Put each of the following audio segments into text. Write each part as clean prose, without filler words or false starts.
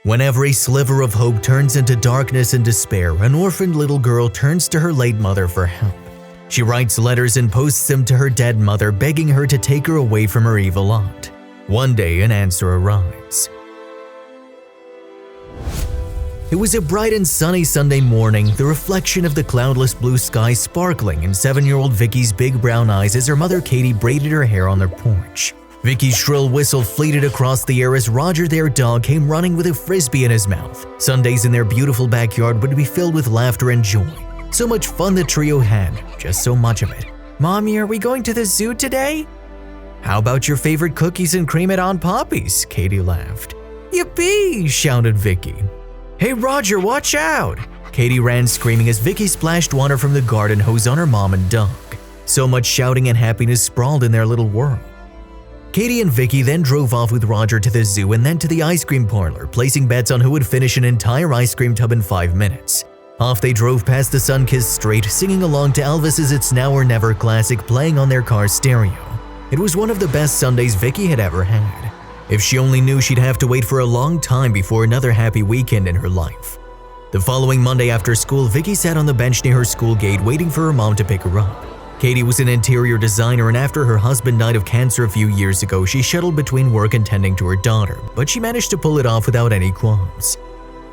When every sliver of hope turns into darkness and despair, an orphaned little girl turns to her late mother for help. She writes letters and posts them to her dead mother, begging her to take her away from her evil aunt. One day, an answer arrives. It was a bright and sunny Sunday morning, the reflection of the cloudless blue sky sparkling in 7-year-old Vicky's big brown eyes as her mother Katie braided her hair on their porch. Vicky's shrill whistle fleeted across the air as Roger, their dog, came running with a frisbee in his mouth. Sundays in their beautiful backyard would be filled with laughter and joy. So much fun the trio had, just so much of it. "Mommy, are we going to the zoo today?" "How about your favorite cookies and cream at Aunt Poppy's?" Katie laughed. "Yippee!" shouted Vicky. "Hey Roger, watch out!" Katie ran screaming as Vicky splashed water from the garden hose on her mom and dog. So much shouting and happiness sprawled in their little world. Katie and Vicky then drove off with Roger to the zoo and then to the ice cream parlor, placing bets on who would finish an entire ice cream tub in 5 minutes. Off they drove past the sun-kissed street, singing along to Elvis's It's Now or Never classic playing on their car stereo. It was one of the best Sundays Vicky had ever had. If she only knew she'd have to wait for a long time before another happy weekend in her life. The following Monday after school, Vicky sat on the bench near her school gate waiting for her mom to pick her up. Katie was an interior designer, and after her husband died of cancer a few years ago, she shuttled between work and tending to her daughter, but she managed to pull it off without any qualms.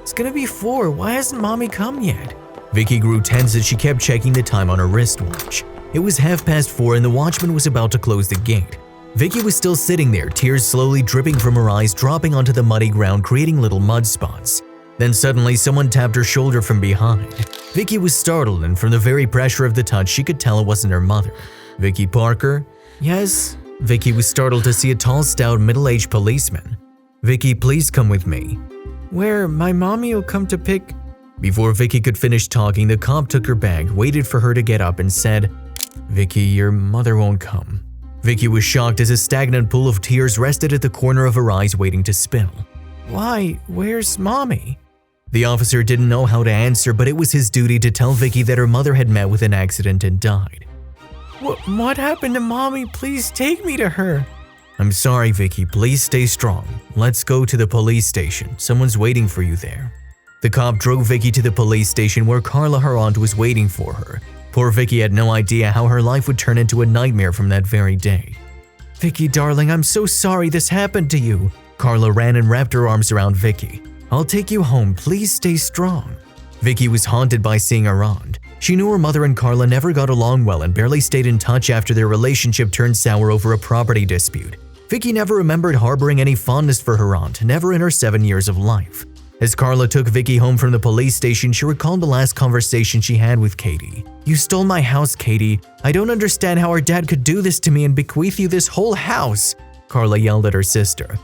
"It's gonna be 4, why hasn't Mommy come yet?" Vicky grew tense as she kept checking the time on her wristwatch. It was 4:30 and the watchman was about to close the gate. Vicky was still sitting there, tears slowly dripping from her eyes, dropping onto the muddy ground, creating little mud spots. Then suddenly someone tapped her shoulder from behind. Vicky was startled, and from the very pressure of the touch, she could tell it wasn't her mother. "Vicky Parker?" "Yes." Vicky was startled to see a tall, stout, middle-aged policeman. "Vicky, please come with me." "Where? My mommy will come to pick…" Before Vicky could finish talking, the cop took her bag, waited for her to get up, and said, "Vicky, your mother won't come." Vicky was shocked as a stagnant pool of tears rested at the corner of her eyes, waiting to spill. "Why? Where's Mommy?" The officer didn't know how to answer, but it was his duty to tell Vicky that her mother had met with an accident and died. What happened to Mommy? Please take me to her." "I'm sorry, Vicky. Please stay strong. Let's go to the police station. Someone's waiting for you there." The cop drove Vicky to the police station where Carla, her aunt, was waiting for her. Poor Vicky had no idea how her life would turn into a nightmare from that very day. "Vicky, darling, I'm so sorry this happened to you." Carla ran and wrapped her arms around Vicky. "I'll take you home. Please stay strong." Vicky was haunted by seeing her aunt. She knew her mother and Carla never got along well and barely stayed in touch after their relationship turned sour over a property dispute. Vicky never remembered harboring any fondness for her aunt, never in her 7 years of life. As Carla took Vicky home from the police station, she recalled the last conversation she had with Katie. "You stole my house, Katie. I don't understand how our dad could do this to me and bequeath you this whole house," Carla yelled at her sister.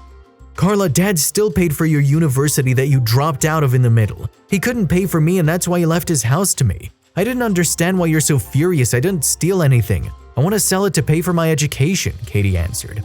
"Carla, Dad still paid for your university that you dropped out of in the middle. He couldn't pay for me and that's why he left his house to me. I didn't understand why you're so furious. I didn't steal anything. I want to sell it to pay for my education," Katie answered.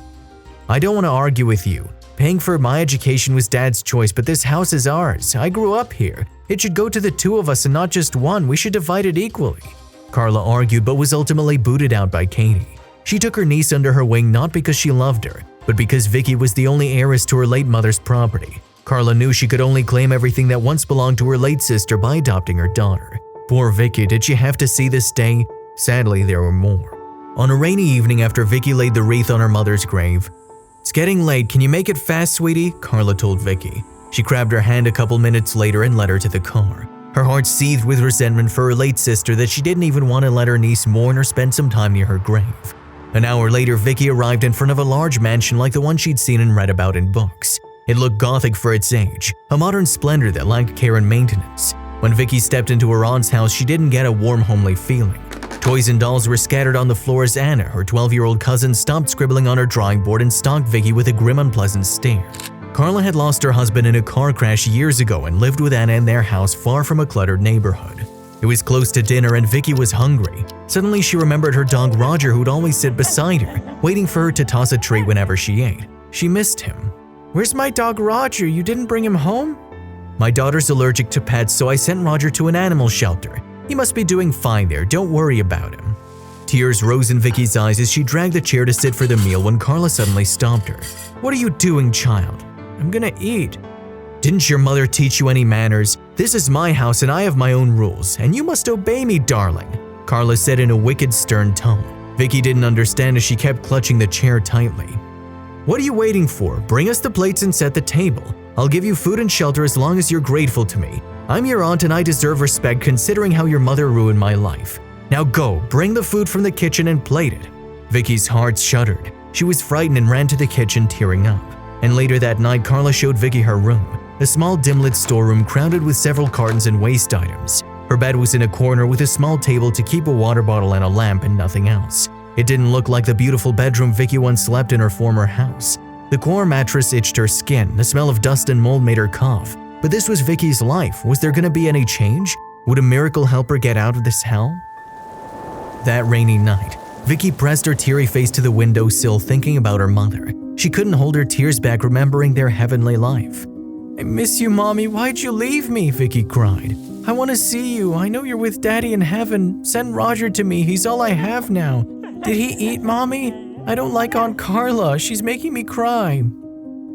"I don't want to argue with you. Paying for my education was Dad's choice, but this house is ours. I grew up here. It should go to the 2 of us and not just one. We should divide it equally." Carla argued but was ultimately booted out by Katie. She took her niece under her wing not because she loved her, but because Vicky was the only heiress to her late mother's property. Carla knew she could only claim everything that once belonged to her late sister by adopting her daughter. Poor Vicky, did she have to see this day? Sadly, there were more. On a rainy evening after Vicky laid the wreath on her mother's grave, "It's getting late, can you make it fast, sweetie?" Carla told Vicky. She grabbed her hand a couple minutes later and led her to the car. Her heart seethed with resentment for her late sister that she didn't even want to let her niece mourn or spend some time near her grave. An hour later, Vicky arrived in front of a large mansion like the one she'd seen and read about in books. It looked gothic for its age, a modern splendor that lacked care and maintenance. When Vicky stepped into her aunt's house, she didn't get a warm, homely feeling. Toys and dolls were scattered on the floor as Anna, her 12-year-old cousin, stopped scribbling on her drawing board and stalked Vicky with a grim, unpleasant stare. Carla had lost her husband in a car crash years ago and lived with Anna in their house far from a cluttered neighborhood. It was close to dinner and Vicky was hungry. Suddenly she remembered her dog Roger, who'd always sit beside her, waiting for her to toss a treat whenever she ate. She missed him. "Where's my dog Roger? You didn't bring him home?" "My daughter's allergic to pets, so I sent Roger to an animal shelter. He must be doing fine there, don't worry about him." Tears rose in Vicky's eyes as she dragged the chair to sit for the meal when Carla suddenly stopped her. "What are you doing, child?" "I'm gonna eat." Didn't your mother teach you any manners? This is my house and I have my own rules, and you must obey me, darling," Carla said in a wicked, stern tone. Vicky didn't understand as she kept clutching the chair tightly. "What are you waiting for? Bring us the plates and set the table. I'll give you food and shelter as long as you're grateful to me. I'm your aunt and I deserve respect considering how your mother ruined my life. Now go, bring the food from the kitchen and plate it." Vicky's heart shuddered. She was frightened and ran to the kitchen, tearing up. And later that night, Carla showed Vicky her room, a small dim-lit storeroom crowded with several cartons and waste items. Her bed was in a corner with a small table to keep a water bottle and a lamp and nothing else. It didn't look like the beautiful bedroom Vicky once slept in her former house. The core mattress itched her skin, the smell of dust and mold made her cough. But this was Vicky's life. Was there going to be any change? Would a miracle help her get out of this hell? That rainy night, Vicky pressed her teary face to the windowsill thinking about her mother. She couldn't hold her tears back remembering their heavenly life. "I miss you, Mommy. Why'd you leave me?" Vicky cried. "I want to see you. I know you're with Daddy in heaven. Send Roger to me. He's all I have now. Did he eat, Mommy? I don't like Aunt Carla. She's making me cry."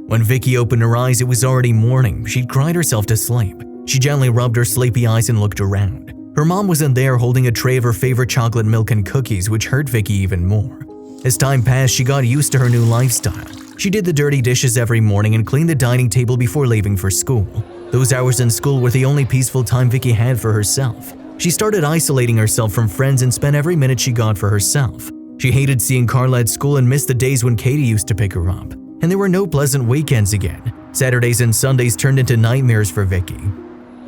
When Vicky opened her eyes, it was already morning. She'd cried herself to sleep. She gently rubbed her sleepy eyes and looked around. Her mom wasn't there, holding a tray of her favorite chocolate milk and cookies, which hurt Vicky even more. As time passed, she got used to her new lifestyle. She did the dirty dishes every morning and cleaned the dining table before leaving for school. Those hours in school were the only peaceful time Vicky had for herself. She started isolating herself from friends and spent every minute she got for herself. She hated seeing Carla at school and missed the days when Katie used to pick her up. And there were no pleasant weekends again. Saturdays and Sundays turned into nightmares for Vicky.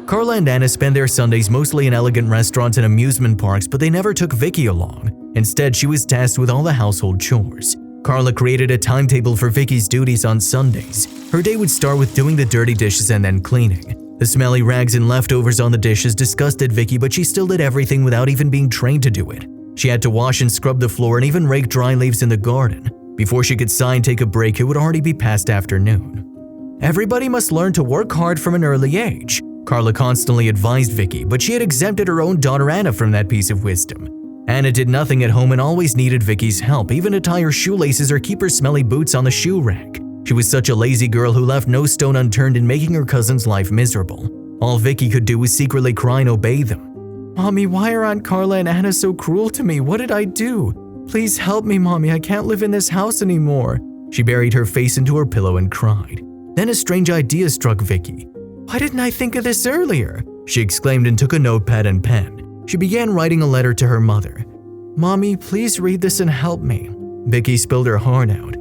Carla and Anna spent their Sundays mostly in elegant restaurants and amusement parks, but they never took Vicky along. Instead, she was tasked with all the household chores. Carla created a timetable for Vicky's duties on Sundays. Her day would start with doing the dirty dishes and then cleaning. The smelly rags and leftovers on the dishes disgusted Vicky, but she still did everything without even being trained to do it. She had to wash and scrub the floor and even rake dry leaves in the garden. Before she could sigh and take a break, it would already be past afternoon. "Everybody must learn to work hard from an early age," Carla constantly advised Vicky, but she had exempted her own daughter Anna from that piece of wisdom. Anna did nothing at home and always needed Vicky's help, even to tie her shoelaces or keep her smelly boots on the shoe rack. She was such a lazy girl who left no stone unturned in making her cousin's life miserable. All Vicky could do was secretly cry and obey them. "Mommy, why are Aunt Carla and Anna so cruel to me? What did I do? Please help me, Mommy. I can't live in this house anymore." She buried her face into her pillow and cried. Then a strange idea struck Vicky. "Why didn't I think of this earlier?" she exclaimed and took a notepad and pen. She began writing a letter to her mother. "Mommy, please read this and help me." Vicky spilled her heart out.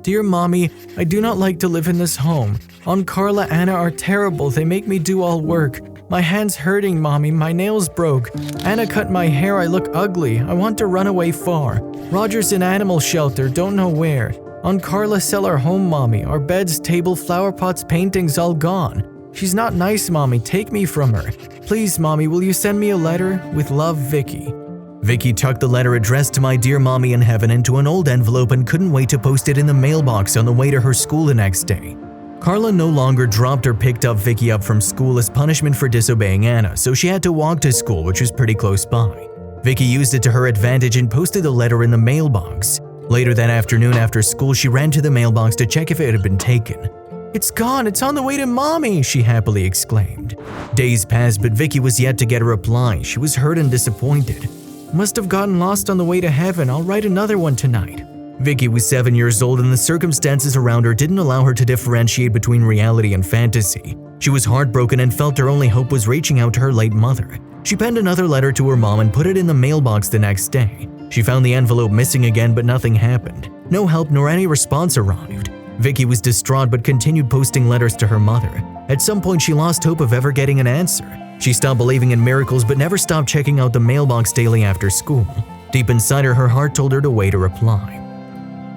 "Dear Mommy, I do not like to live in this home. Aunt Carla and Anna are terrible. They make me do all work. My hand's hurting, Mommy. My nails broke. Anna cut my hair. I look ugly. I want to run away far. Roger's in animal shelter. Don't know where. Aunt Carla sell our home, Mommy. Our beds, table, flower pots, paintings all gone. She's not nice, Mommy. Take me from her. Please, Mommy, will you send me a letter? With love, Vicky." Vicky tucked the letter addressed to my dear Mommy in heaven into an old envelope and couldn't wait to post it in the mailbox on the way to her school the next day. Carla no longer dropped or picked up Vicky up from school as punishment for disobeying Anna, so she had to walk to school, which was pretty close by. Vicky used it to her advantage and posted the letter in the mailbox. Later that afternoon after school, she ran to the mailbox to check if it had been taken. "It's gone, it's on the way to Mommy," she happily exclaimed. Days passed, but Vicky was yet to get a reply. She was hurt and disappointed. "Must have gotten lost on the way to heaven. I'll write another one tonight." Vicky was 7 years old and the circumstances around her didn't allow her to differentiate between reality and fantasy. She was heartbroken and felt her only hope was reaching out to her late mother. She penned another letter to her mom and put it in the mailbox the next day. She found the envelope missing again, but nothing happened. No help nor any response arrived. Vicky was distraught but continued posting letters to her mother. At some point, she lost hope of ever getting an answer. She stopped believing in miracles but never stopped checking out the mailbox daily after school. Deep inside her, her heart told her to wait a reply.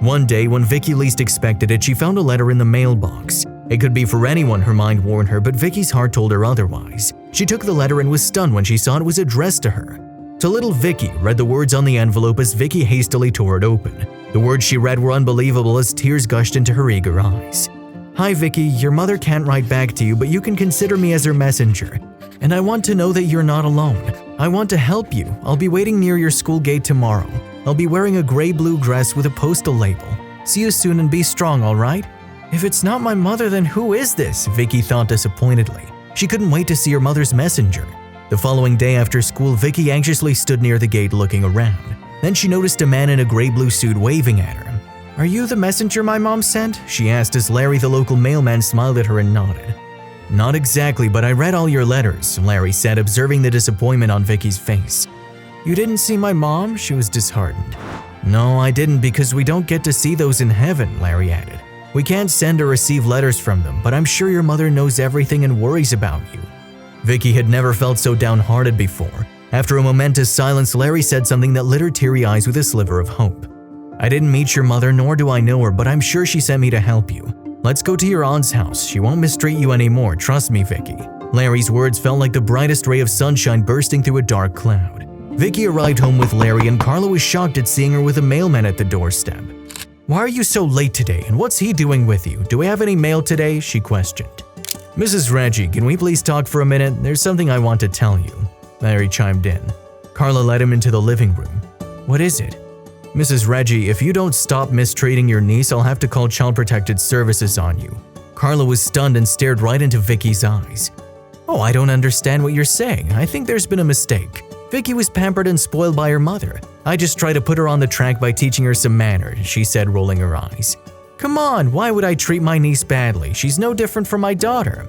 One day, when Vicky least expected it, she found a letter in the mailbox. It could be for anyone, her mind warned her, but Vicky's heart told her otherwise. She took the letter and was stunned when she saw it was addressed to her. To little Vicky read the words on the envelope as Vicky hastily tore it open. The words she read were unbelievable as tears gushed into her eager eyes. "Hi Vicky, your mother can't write back to you, but you can consider me as her messenger. And I want to know that you're not alone. I want to help you. I'll be waiting near your school gate tomorrow. I'll be wearing a gray-blue dress with a postal label. See you soon and be strong, all right?" If it's not my mother, then who is this? Vicky thought disappointedly. She couldn't wait to see her mother's messenger. The following day after school, Vicky anxiously stood near the gate looking around. Then she noticed a man in a gray-blue suit waving at her. "Are you the messenger my mom sent?" she asked as Larry, the local mailman, smiled at her and nodded. "Not exactly, but I read all your letters," Larry said, observing the disappointment on Vicky's face. "You didn't see my mom?" She was disheartened. "No, I didn't because we don't get to see those in heaven," Larry added. "We can't send or receive letters from them, but I'm sure your mother knows everything and worries about you." Vicky had never felt so downhearted before. After a momentous silence, Larry said something that lit her teary eyes with a sliver of hope. "I didn't meet your mother, nor do I know her, but I'm sure she sent me to help you. Let's go to your aunt's house. She won't mistreat you anymore, trust me, Vicky." Larry's words felt like the brightest ray of sunshine bursting through a dark cloud. Vicky arrived home with Larry, and Carla was shocked at seeing her with a mailman at the doorstep. "Why are you so late today, and what's he doing with you? Do we have any mail today?" she questioned. "Mrs. Reggie, can we please talk for a minute? There's something I want to tell you," Larry chimed in. Carla led him into the living room. "What is it?" "Mrs. Reggie, if you don't stop mistreating your niece, I'll have to call Child Protective Services on you." Carla was stunned and stared right into Vicky's eyes. "Oh, I don't understand what you're saying. I think there's been a mistake. Vicky was pampered and spoiled by her mother. I just try to put her on the track by teaching her some manners," she said, rolling her eyes. "Come on, why would I treat my niece badly? She's no different from my daughter."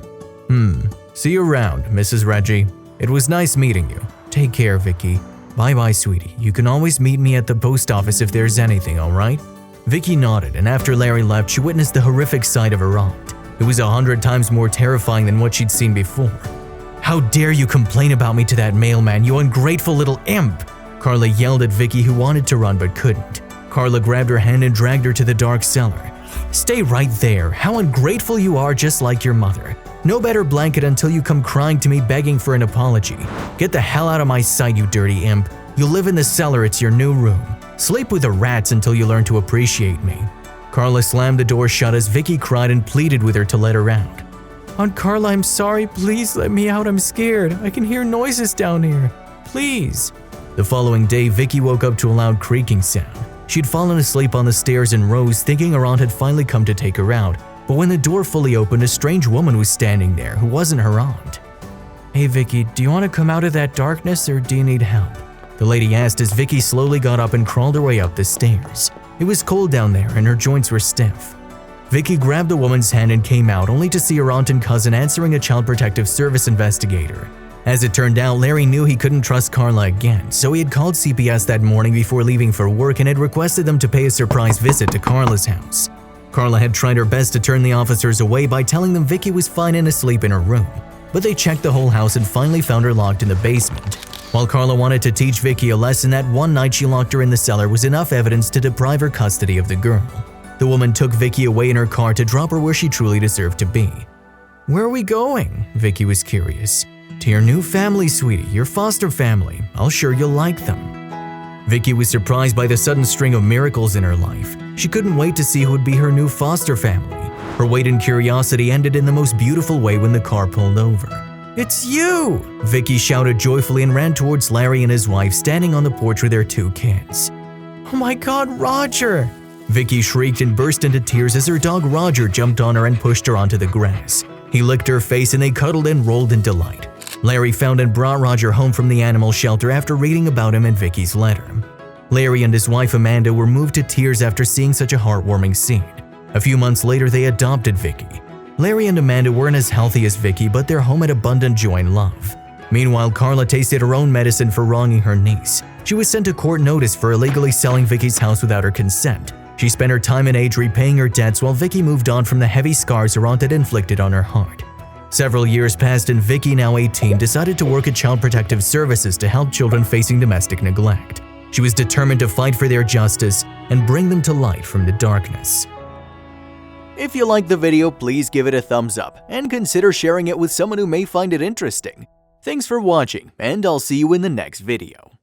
See you around, Mrs. Reggie. It was nice meeting you. Take care, Vicky. Bye-bye, sweetie. You can always meet me at the post office if there's anything, alright?" Vicky nodded, and after Larry left, she witnessed the horrific sight of her aunt. It was 100 times more terrifying than what she'd seen before. "How dare you complain about me to that mailman, you ungrateful little imp!" Carla yelled at Vicky, who wanted to run but couldn't. Carla grabbed her hand and dragged her to the dark cellar. "Stay right there. How ungrateful you are, just like your mother. No better blanket until you come crying to me begging for an apology. Get the hell out of my sight, you dirty imp. You'll live in the cellar, it's your new room. Sleep with the rats until you learn to appreciate me." Carla slammed the door shut as Vicky cried and pleaded with her to let her out. "Aunt Carla, I'm sorry. Please let me out. I'm scared. I can hear noises down here. Please." The following day, Vicky woke up to a loud creaking sound. She'd fallen asleep on the stairs and rose, thinking her aunt had finally come to take her out. But when the door fully opened, a strange woman was standing there who wasn't her aunt. "Hey Vicky, do you want to come out of that darkness or do you need help?" the lady asked as Vicky slowly got up and crawled her way up the stairs. It was cold down there and her joints were stiff. Vicky grabbed the woman's hand and came out, only to see her aunt and cousin answering a Child Protective Service investigator. As it turned out, Larry knew he couldn't trust Carla again, so he had called CPS that morning before leaving for work and had requested them to pay a surprise visit to Carla's house. Carla had tried her best to turn the officers away by telling them Vicky was fine and asleep in her room, but they checked the whole house and finally found her locked in the basement. While Carla wanted to teach Vicky a lesson, that one night she locked her in the cellar was enough evidence to deprive her custody of the girl. The woman took Vicky away in her car to drop her where she truly deserved to be. "Where are we going?" Vicky was curious. "To your new family, sweetie, your foster family. I'll sure you'll like them." Vicky was surprised by the sudden string of miracles in her life. She couldn't wait to see who would be her new foster family. Her wait and curiosity ended in the most beautiful way when the car pulled over. "It's you!" Vicky shouted joyfully and ran towards Larry and his wife standing on the porch with their 2 kids. "Oh my God, Roger!" Vicky shrieked and burst into tears as her dog Roger jumped on her and pushed her onto the grass. He licked her face and they cuddled and rolled in delight. Larry found and brought Roger home from the animal shelter after reading about him in Vicky's letter. Larry and his wife Amanda were moved to tears after seeing such a heartwarming scene. A few months later, they adopted Vicky. Larry and Amanda weren't as healthy as Vicky, but their home had abundant joy and love. Meanwhile, Carla tasted her own medicine for wronging her niece. She was sent a court notice for illegally selling Vicky's house without her consent. She spent her time and age repaying her debts while Vicky moved on from the heavy scars her aunt had inflicted on her heart. Several years passed and Vicky, now 18, decided to work at Child Protective Services to help children facing domestic neglect. She was determined to fight for their justice and bring them to light from the darkness. If you liked the video, please give it a thumbs up and consider sharing it with someone who may find it interesting. Thanks for watching, and I'll see you in the next video.